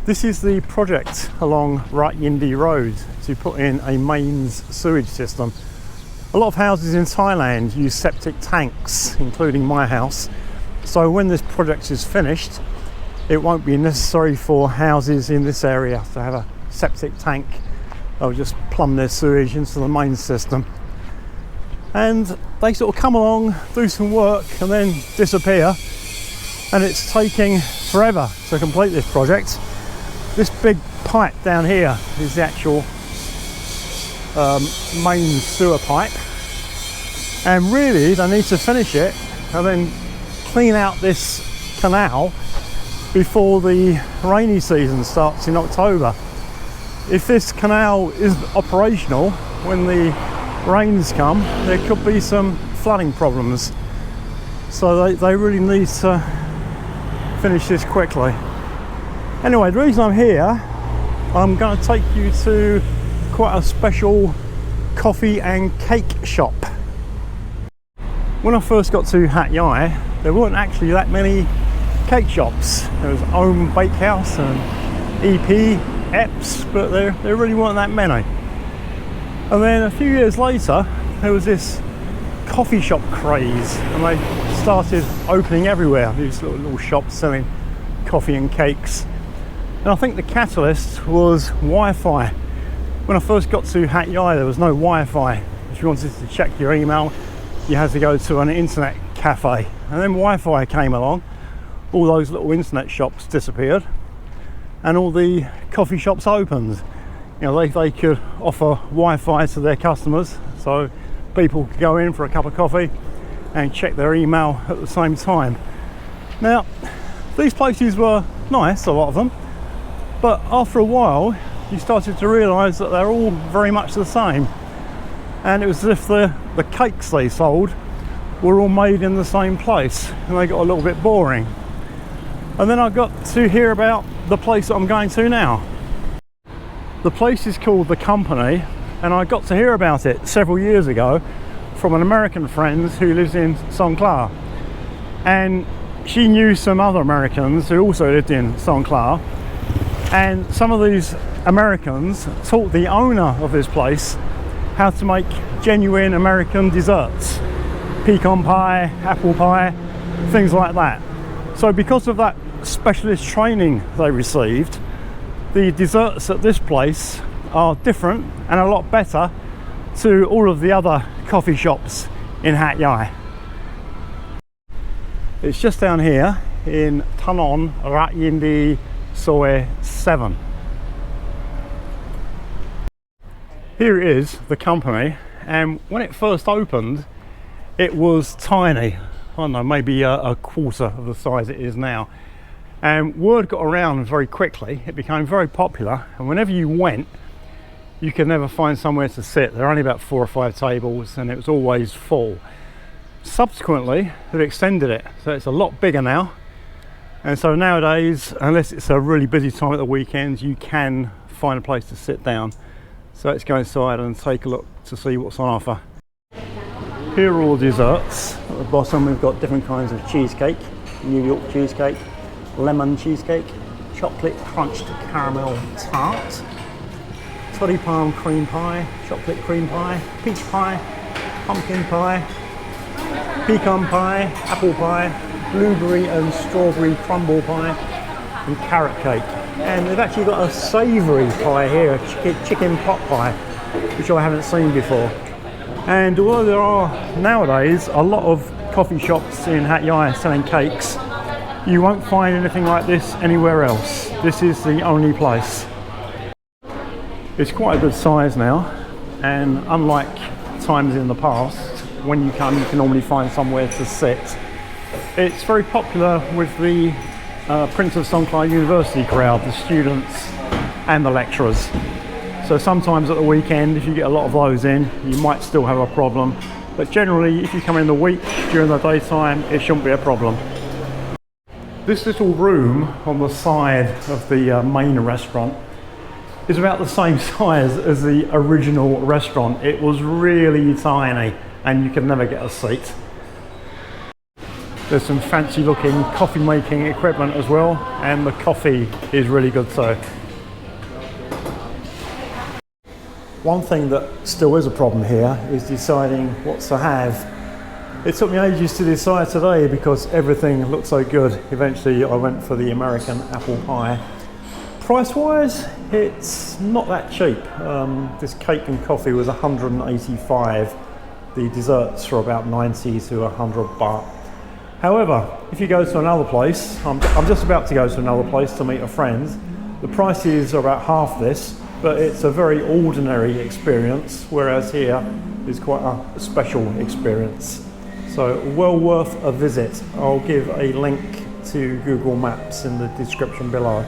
This is the project along Hat Yai Road to put in a mains sewage system. A lot of houses in Thailand use septic tanks, including my house. So when this project is finished, it won't be necessary for houses in this area to have a septic tank. They'll just plumb their sewage into the main system. And they sort of come along, do some work and then disappear. And it's taking forever to complete this project. This big pipe down here is the actual main sewer pipe. And really they need to finish it and then clean out this canal before the rainy season starts in October. If this canal is operational when the rains come, there could be some flooding problems. So they really need to finish this quickly. Anyway, the reason I'm here, I'm going to take you to quite a special coffee and cake shop. When I first got to Hat Yai, there weren't actually that many cake shops. There was Om Bakehouse and EP, Eps, but there really weren't that many. And then a few years later, there was this coffee shop craze, and they started opening everywhere, these little shops selling coffee and cakes. And I think the catalyst was Wi-Fi. When I first got to Hat Yai, there was no Wi-Fi. If you wanted to check your email, you had to go to an internet cafe. And then Wi-Fi came along, all those little internet shops disappeared, and all the coffee shops opened. You know, they could offer Wi-Fi to their customers, so people could go in for a cup of coffee and check their email at the same time. Now, these places were nice, a lot of them, but after a while you started to realise that they're all very much the same, and it was as if the cakes they sold were all made in the same place, and they got a little bit boring. And then I got to hear about the place that I'm going to now. The place is called The Company, and I got to hear about it several years ago from an American friend who lives in Songkhla, and she knew some other Americans who also lived in Songkhla, and some of these Americans taught the owner of this place how to make genuine American desserts, pecan pie, apple pie, things like that. So because of that specialist training they received, the desserts at this place are different and a lot better to all of the other coffee shops in Hat Yai. It's just down here in Tanon Hat Yai Soe 7. Here it is, The Company, and when it first opened it was tiny. I don't know, maybe a quarter of the size it is now. And word got around very quickly, it became very popular, and whenever you went you could never find somewhere to sit. There were only about 4 or 5 tables and it was always full. Subsequently they've extended it, so it's a lot bigger now, and so nowadays, unless it's a really busy time at the weekends, you can find a place to sit down. So let's go inside and take a look to see what's on offer. Here are all the desserts. At the bottom we've got different kinds of cheesecake, New York cheesecake, lemon cheesecake, chocolate crunched caramel tart, toddy palm cream pie, chocolate cream pie, peach pie, pumpkin pie, pecan pie, apple pie, blueberry and strawberry crumble pie, and carrot cake. And they've actually got a savoury pie here, a chicken pot pie, which I haven't seen before. And although there are nowadays a lot of coffee shops in Hat Yai selling cakes, you won't find anything like this anywhere else. This is the only place. It's quite a good size now, and unlike times in the past, when you come you can normally find somewhere to sit. It's very popular with the Prince of Songkhla University crowd, the students and the lecturers. So sometimes at the weekend, if you get a lot of those in, you might still have a problem. But generally, if you come in the week during the daytime, it shouldn't be a problem. This little room on the side of the main restaurant is about the same size as the original restaurant. It was really tiny and you could never get a seat. There's some fancy looking coffee making equipment as well, and the coffee is really good too. One thing that still is a problem here is deciding what to have. It took me ages to decide today because everything looked so good. Eventually I went for the American apple pie. Price wise, it's not that cheap. This cake and coffee was 185. The desserts are about 90 to 100 baht. However, if you go to another place, I'm just about to go to another place to meet a friend. The prices are about half this, but it's a very ordinary experience, whereas here is quite a special experience. So well worth a visit. I'll give a link to Google Maps in the description below.